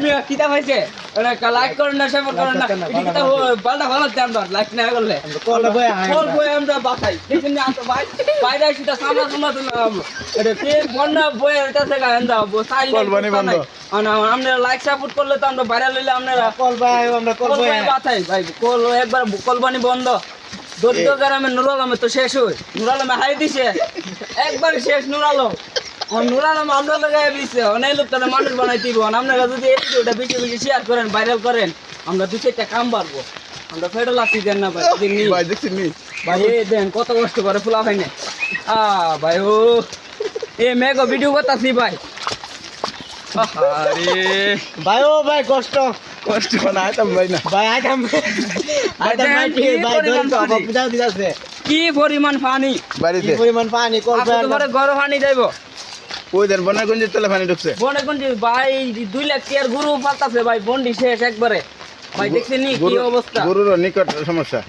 মিয়া কিতা হইছে ওরা লাইক করেন না শেয়ার করেন না এটা পাল্টা ভালো দেন দর লাইক না করলে কলটা বই কল বই আমরা বাতাই দেখেন না তো ভাই বাইরে সেটা সামনা সামনা তো এটা তেল বন্যা বই এটা থেকে আন্দা সাইল কল বানি বন্ধ আপনারা লাইক সাপোর্ট করলে তো আমরা ভাইরাল হইলে আপনারা কল ভাই আমরা কল কল বই বই বাতাই ভাই কল একবার কল বানি বন্ধ দরিদ্র গ্রামে নুর আলমে তো শেষ হই নুর আলমে হাই দিছে একবার শেষ নুর আলম নুর আলম আমরা লাগাই দিছে অনেক লোক তারা মানুষ বানাই দিব আপনারা যদি এই ভিডিওটা বেশি বেশি শেয়ার করেন ভাইরাল করেন আমরা দু চারটা কাম পারবো আমরা ফেরো লাগতে দেন না ভাই ভাই দেখছেন নি ভাই এই দেন কত কষ্ট করে ফুলা ভাই না ভাই ও এ মেগো ভিডিও করতাছি ভাই আরে ভাই ও ভাই কষ্ট কষ্ট না আইতাম ভাই না ভাই আইতাম আইতাম ভাই কি ভাই পরিমাণ ধরে পানি? পূজা দিতেছে কি পরিমাণ পানি কি বাড়িতে পরিমাণ পানি কল আপনি ভাই তোমারে গরম পানি দেব ওই দেন বনাগঞ্জের তলে পানি ঢুকছে বনে কোন ভাই 2 লাখ টাকার গরু পালতাছে ভাই বন্ডি শেষ একবারে ভাই দেখছেন নি কি অবস্থা গরুর নিকট সমস্যা